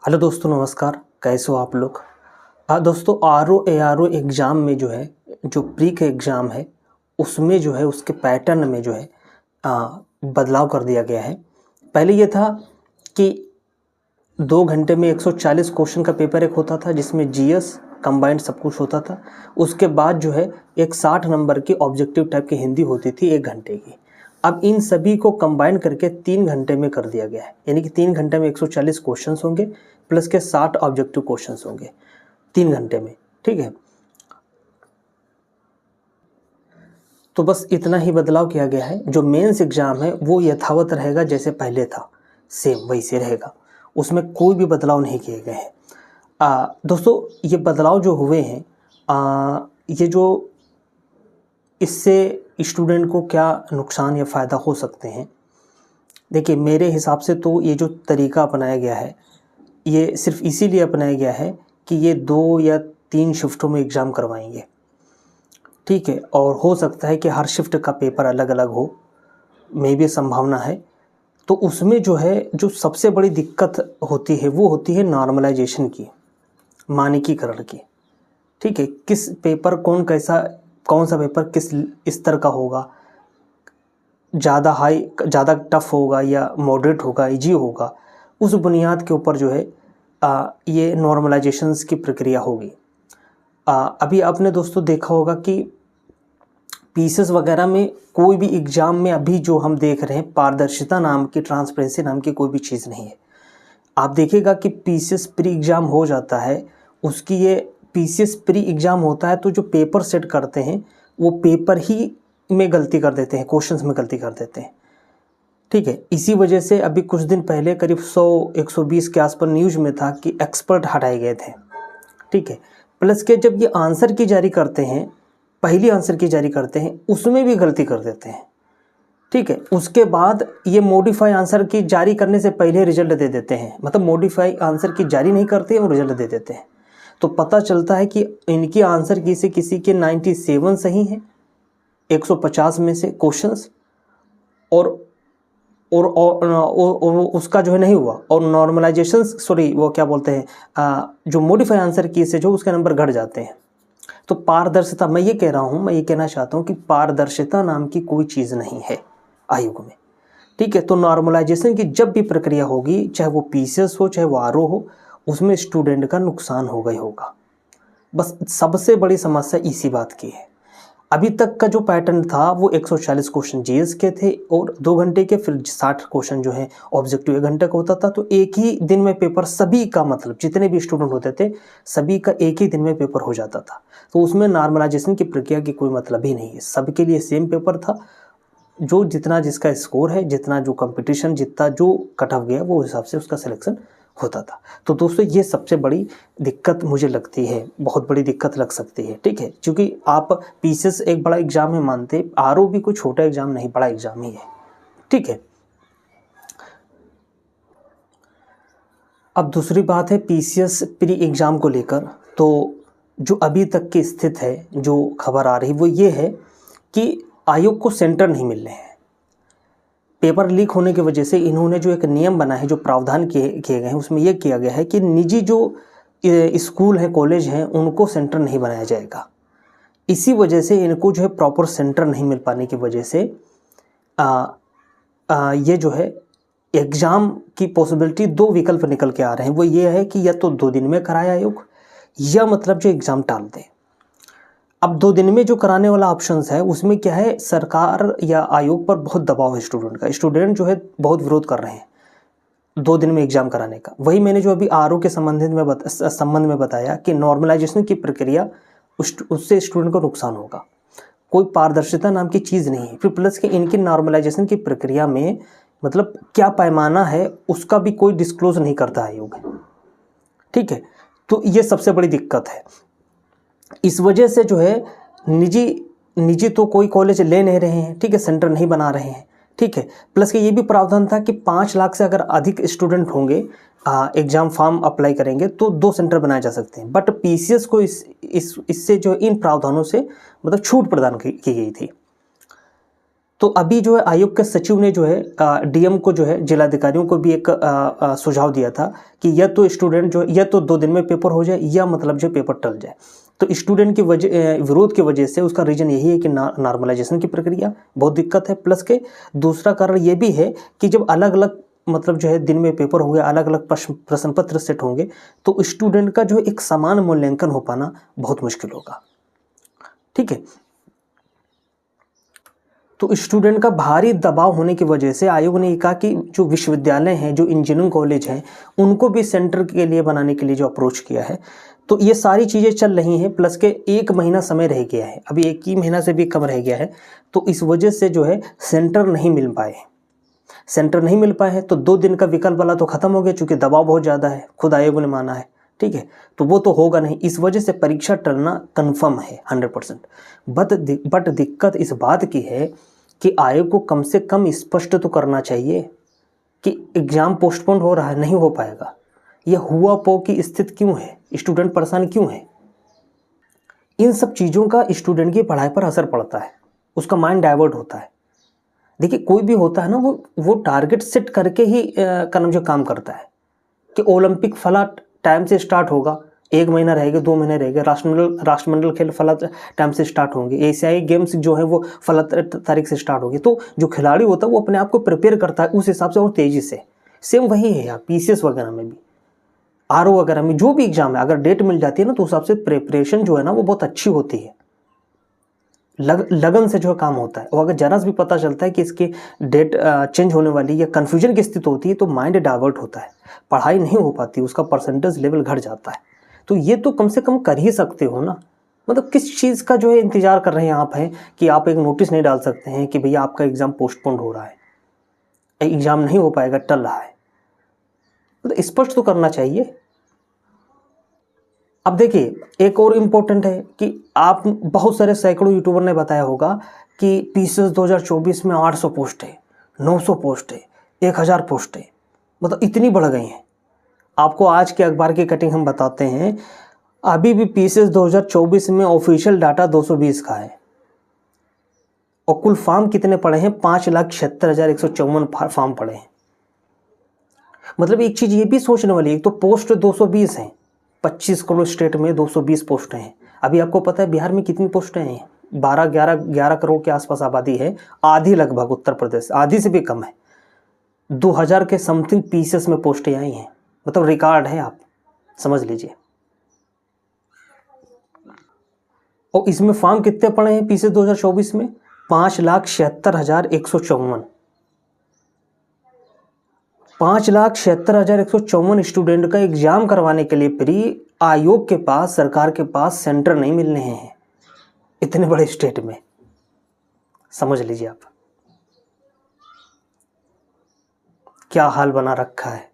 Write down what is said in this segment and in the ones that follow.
Hello दोस्तों, नमस्कार। कैसे हो आप लोग? दोस्तों, आर ओ एग्ज़ाम में जो है, जो प्री के एग्ज़ाम है, उसमें जो है उसके पैटर्न में जो है बदलाव कर दिया गया है। पहले ये था कि 2 घंटे में 140 क्वेश्चन का पेपर एक होता था, जिसमें जीएस कंबाइंड सब कुछ होता था। उसके बाद जो है एक 60 नंबर की ऑब्जेक्टिव टाइप की हिंदी होती थी 1 घंटे की। अब इन सभी को कंबाइन करके 3 घंटे में कर दिया गया है, यानी कि 3 घंटे में 140 क्वेश्चंस होंगे प्लस के 60 ऑब्जेक्टिव क्वेश्चंस होंगे 3 घंटे में। ठीक है, तो बस इतना ही बदलाव किया गया है। जो मेंस एग्ज़ाम है वो यथावत रहेगा, जैसे पहले था सेम वैसे रहेगा, उसमें कोई भी बदलाव नहीं किए गए हैं। दोस्तों, ये बदलाव जो हुए हैं, ये जो इससे स्टूडेंट को क्या नुकसान या फ़ायदा हो सकते हैं। देखिए, मेरे हिसाब से तो ये जो तरीका अपनाया गया है, ये सिर्फ इसीलिए अपनाया गया है कि ये 2 या 3 शिफ्टों में एग्ज़ाम करवाएंगे। ठीक है, और हो सकता है कि हर शिफ्ट का पेपर अलग अलग हो, में भी संभावना है। तो उसमें जो है, जो सबसे बड़ी दिक्कत होती है वो होती है नॉर्मलाइजेशन की, मानकीकरण की। ठीक है, किस पेपर कौन सा पेपर किस स्तर का होगा, ज़्यादा हाई ज़्यादा टफ होगा या मॉडरेट होगा, इजी होगा, उस बुनियाद के ऊपर जो है ये नॉर्मलाइजेशंस की प्रक्रिया होगी। अभी आपने दोस्तों देखा होगा कि पीसीएस वगैरह में कोई भी एग्ज़ाम में अभी जो हम देख रहे हैं, पारदर्शिता नाम की, ट्रांसपेरेंसी नाम की कोई भी चीज़ नहीं है। आप देखिएगा कि पीसीएस प्री एग्ज़ाम हो जाता है, उसकी ये पीसीएस प्री एग्ज़ाम होता है, तो जो पेपर सेट करते हैं वो पेपर ही में गलती कर देते हैं, क्वेश्चंस में गलती कर देते हैं। ठीक है, इसी वजह से अभी कुछ दिन पहले करीब 100-120 के आसपास न्यूज़ में था कि एक्सपर्ट हटाए गए थे। ठीक है, प्लस के जब ये आंसर की जारी करते हैं, पहली आंसर की जारी करते हैं, उसमें भी गलती कर देते हैं। ठीक है, उसके बाद ये मॉडिफाई आंसर की जारी करने से पहले रिजल्ट दे देते हैं, मतलब मॉडिफाई आंसर की जारी नहीं करते हैं और रिजल्ट दे देते हैं। तो पता चलता है कि इनकी आंसर की से किसी के 97 सही हैं 150 में से क्वेश्चंस, और उसका जो है नहीं हुआ, और नॉर्मलाइजेशन वो क्या बोलते हैं, जो मॉडिफाई आंसर की से जो उसके नंबर घट जाते हैं। तो पारदर्शिता, मैं ये कहना चाहता हूँ कि पारदर्शिता नाम की कोई चीज़ नहीं है आयोग में। ठीक है, तो नॉर्मलाइजेशन की जब भी प्रक्रिया होगी, चाहे वो पीसीएस हो चाहे वो आरओ हो, उसमें स्टूडेंट का नुकसान होगा ही होगा। बस सबसे बड़ी समस्या इसी बात की है। अभी तक का जो पैटर्न था वो 140 क्वेश्चन जीएस के थे और 2 घंटे के, फिर 60 क्वेश्चन जो है ऑब्जेक्टिव 1 घंटे का होता था। तो एक ही दिन में पेपर सभी का, मतलब जितने भी स्टूडेंट होते थे सभी का एक ही दिन में पेपर हो जाता था। तो उसमें नॉर्मलाइजेशन की प्रक्रिया की कोई मतलब ही नहीं है, सबके लिए सेम पेपर था। जो जितना जिसका स्कोर है, जितना जो कंपटीशन, जितना जो कट ऑफ गया, वो हिसाब से उसका सिलेक्शन होता था। तो दोस्तों, ये सबसे बड़ी दिक्कत मुझे लगती है, बहुत बड़ी दिक्कत लग सकती है। ठीक है, क्योंकि आप पीसीएस एक बड़ा एग्जाम है मानते, आरओ भी कोई छोटा एग्जाम नहीं, बड़ा एग्जाम ही है। ठीक है, अब दूसरी बात है पीसीएस प्री एग्जाम को लेकर। तो जो अभी तक की स्थिति है, जो खबर आ रही वो ये है कि आयोग को सेंटर नहीं मिल रहे हैं। पेपर लीक होने की वजह से इन्होंने जो एक नियम बना है, जो प्रावधान किए गए हैं, उसमें यह किया गया है कि निजी जो स्कूल हैं, कॉलेज हैं, उनको सेंटर नहीं बनाया जाएगा। इसी वजह से इनको जो है प्रॉपर सेंटर नहीं मिल पाने की वजह से ये जो है एग्ज़ाम की पॉसिबिलिटी, 2 विकल्प निकल के आ रहे हैं। वो ये है कि या तो 2 दिन में कराए आयोग, या मतलब जो एग्ज़ाम टाल दें। अब 2 दिन में जो कराने वाला ऑप्शंस है, उसमें क्या है, सरकार या आयोग पर बहुत दबाव है स्टूडेंट का। स्टूडेंट जो है बहुत विरोध कर रहे हैं 2 दिन में एग्जाम कराने का। वही मैंने जो अभी आरओ के संबंध में बताया कि नॉर्मलाइजेशन की प्रक्रिया, उससे स्टूडेंट को नुकसान होगा। कोई पारदर्शिता नाम की चीज़ नहीं है। फिर प्लस के इनकी नॉर्मलाइजेशन की प्रक्रिया में मतलब क्या पैमाना है, उसका भी कोई डिस्क्लोज नहीं करता आयोग। ठीक है, तो ये सबसे बड़ी दिक्कत है। इस वजह से जो है निजी तो कोई कॉलेज ले नहीं रहे हैं। ठीक है, सेंटर नहीं बना रहे हैं। ठीक है, प्लस के ये भी प्रावधान था कि 5 लाख से अगर अधिक स्टूडेंट होंगे, एग्ज़ाम फॉर्म अप्लाई करेंगे, तो 2 सेंटर बनाए जा सकते हैं। बट पीसीएस को इससे जो इन प्रावधानों से मतलब छूट प्रदान की गई थी। तो अभी जो है आयोग के सचिव ने जो है डीएम को जो है जिलाधिकारियों को भी एक सुझाव दिया था कि या तो स्टूडेंट जो या तो 2 दिन में पेपर हो जाए या मतलब जो पेपर टल जाए। तो स्टूडेंट की विरोध की वजह से उसका रीजन यही है कि नॉर्मलाइजेशन की प्रक्रिया बहुत दिक्कत है, प्लस के दूसरा कारण ये भी है कि जब अलग अलग मतलब जो है दिन में पेपर होंगे, अलग अलग प्रश्न पत्र सेट होंगे, तो स्टूडेंट का जो एक समान मूल्यांकन हो पाना बहुत मुश्किल होगा। ठीक है, तो स्टूडेंट का भारी दबाव होने की वजह से आयोग ने कहा कि जो विश्वविद्यालय हैं, जो इंजीनियरिंग कॉलेज हैं, उनको भी सेंटर के लिए बनाने के लिए जो अप्रोच किया है। तो ये सारी चीज़ें चल रही हैं, प्लस के 1 महीना समय रह गया है, अभी 1 ही महीना से भी कम रह गया है। तो इस वजह से जो है सेंटर नहीं मिल पाए हैं। तो 2 दिन का विकल्प वाला तो खत्म हो गया, चूंकि दबाव बहुत ज़्यादा है, खुद आयोग ने माना है। ठीक है, तो वो तो होगा नहीं, इस वजह से परीक्षा टलना कन्फर्म है 100%। बट दिक्कत इस बात की है कि आयोग को कम से कम स्पष्ट तो करना चाहिए कि एग्ज़ाम पोस्टपोन हो रहा है, नहीं हो पाएगा। यह हुआ पो की स्थिति क्यों है, स्टूडेंट परेशान क्यों है। इन सब चीज़ों का स्टूडेंट की पढ़ाई पर असर पड़ता है, उसका माइंड डाइवर्ट होता है। देखिए, कोई भी होता है ना, वो टारगेट सेट करके ही जो काम करता है कि ओलंपिक फला टाइम से स्टार्ट होगा, 1 महीना रहेगा, 2 महीने रहेगा, राष्ट्रमंडल खेल फला टाइम से स्टार्ट होंगे, एशियाई गेम्स जो है वो फला तारीख से स्टार्ट होगी। तो जो खिलाड़ी होता है वो अपने आप को प्रिपेयर करता है उस हिसाब से और तेज़ी से। सेम वही है यहाँ पीसीएस वगैरह में भी, आरओ वगैरह में, जो भी एग्जाम है, अगर डेट मिल जाती है ना तो उस हिसाब से प्रिपरेशन जो है ना वो बहुत अच्छी होती है, लगन से जो काम होता है। और अगर जरा भी पता चलता है कि इसकी डेट चेंज होने वाली या कन्फ्यूजन की स्थिति होती है तो माइंड डाइवर्ट होता है, पढ़ाई नहीं हो पाती, उसका परसेंटेज लेवल घट जाता है। तो ये तो कम से कम कर ही सकते हो ना, मतलब किस चीज़ का जो है इंतजार कर रहे हैं आप हैं कि आप एक नोटिस नहीं डाल सकते हैं कि भैया आपका एग्ज़ाम पोस्टपोन हो रहा है, एग्ज़ाम नहीं हो पाएगा, टल रहा है, मतलब स्पष्ट तो करना चाहिए। अब देखिए, एक और इम्पोर्टेंट है कि आप बहुत सारे सैकड़ों यूट्यूबर ने बताया होगा कि पीसीएस 2024 में 800 पोस्ट है, 900 पोस्ट है, 1000 पोस्ट है, मतलब इतनी बढ़ गई हैं। आपको आज के अखबार की कटिंग हम बताते हैं, अभी भी पीसीएस 2024 में ऑफिशियल डाटा 220 का है और कुल फॉर्म कितने पड़े हैं, 5,76,154 फॉर्म पड़े हैं। मतलब एक चीज़ ये भी सोचने वाली है, तो पोस्ट 220 हैं, 25 करोड़ स्टेट में 220 पोस्टें हैं। अभी आपको पता है बिहार में कितनी पोस्टें हैं, 11 करोड़ के आसपास आबादी है, आधी लगभग उत्तर प्रदेश, आधी से भी कम है, 2000 के समथिंग पीसेस में पोस्टें आई हैं, मतलब रिकॉर्ड है, आप समझ लीजिए। और इसमें फॉर्म कितने पड़े हैं पीसेस 2024 में, 5,76,154 5,76,154 स्टूडेंट का एग्जाम करवाने के लिए प्री आयोग के पास, सरकार के पास सेंटर नहीं मिल रहे हैं इतने बड़े स्टेट में, समझ लीजिए आप क्या हाल बना रखा है।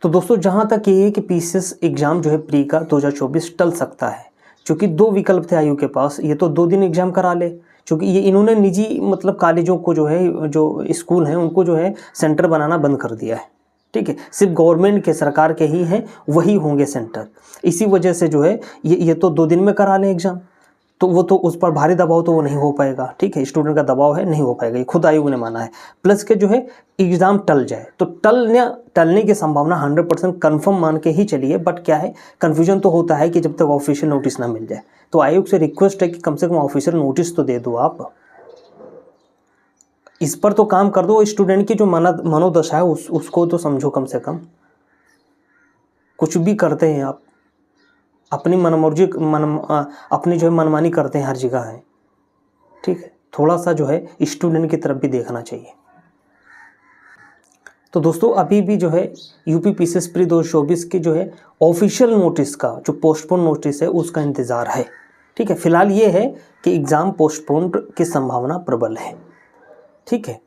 तो दोस्तों, जहां तक ये है कि पीसीएस एग्जाम जो है प्री का 2024 टल सकता है, क्योंकि 2 विकल्प थे आयोग के पास, ये तो 2 दिन एग्जाम करा ले, क्योंकि ये इन्होंने निजी मतलब कॉलेजों को जो है, जो स्कूल हैं उनको जो है सेंटर बनाना बंद कर दिया है। ठीक है, सिर्फ गवर्नमेंट के, सरकार के ही हैं वही होंगे सेंटर। इसी वजह से जो है ये तो 2 दिन में करा लें एग्जाम, तो वो तो उस पर भारी दबाव तो वो नहीं हो पाएगा। ठीक है, स्टूडेंट का दबाव है, नहीं हो पाएगा, ये खुद आयोग ने माना है। प्लस के जो है एग्ज़ाम टल जाए, तो टलने की संभावना 100% कन्फर्म मान के ही चलिए। बट क्या है, कन्फ्यूजन तो होता है कि जब तक ऑफिशियल नोटिस ना मिल जाए। तो आयोग से रिक्वेस्ट है कि कम से कम ऑफिशियल नोटिस तो दे दो आप, इस पर तो काम कर दो। स्टूडेंट की जो मनोदशा है उसको तो समझो कम से कम। कुछ भी करते हैं आप, अपनी मनमर्जी अपनी जो है मनमानी करते हैं हर जगह है। ठीक है, थोड़ा सा जो है स्टूडेंट की तरफ भी देखना चाहिए। तो दोस्तों, अभी भी जो है यूपी पीसीएस प्री 2024 की जो है ऑफिशियल नोटिस का, जो पोस्टपोन नोटिस है, उसका इंतज़ार है। ठीक है, फिलहाल ये है कि एग्ज़ाम पोस्टपोन की संभावना प्रबल है। ठीक है,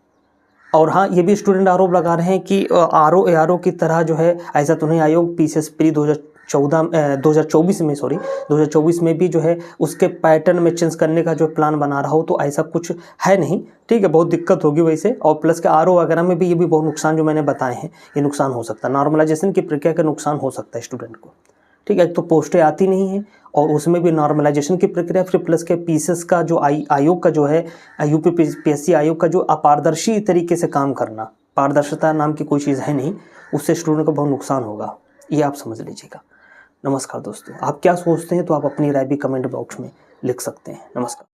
और हाँ, ये भी स्टूडेंट आरोप लगा रहे हैं कि आरओ एआरओ की तरह जो है ऐसा तो नहीं, आयोग पीसीएस प्री 2024 में भी जो है उसके पैटर्न में चेंज करने का जो प्लान बना रहा हो, तो ऐसा कुछ है नहीं। ठीक है, बहुत दिक्कत होगी वैसे। और प्लस के आरओ वगैरह में भी ये भी बहुत नुकसान जो मैंने बताए हैं, ये नुकसान हो सकता है, नॉर्मलाइजेशन की प्रक्रिया का नुकसान हो सकता है स्टूडेंट को। ठीक है, एक तो पोस्टें आती नहीं हैं और उसमें भी नॉर्मलाइजेशन की प्रक्रिया, फिर प्लस के पीसेस का जो आयोग का जो है यूपीपीएससी आयोग का जो अपारदर्शी तरीके से काम करना, पारदर्शिता नाम की कोई चीज़ है नहीं, उससे स्टूडेंट को बहुत नुकसान होगा, ये आप समझ लीजिएगा। नमस्कार दोस्तों, आप क्या सोचते हैं तो आप अपनी राय भी कमेंट बॉक्स में लिख सकते हैं। नमस्कार।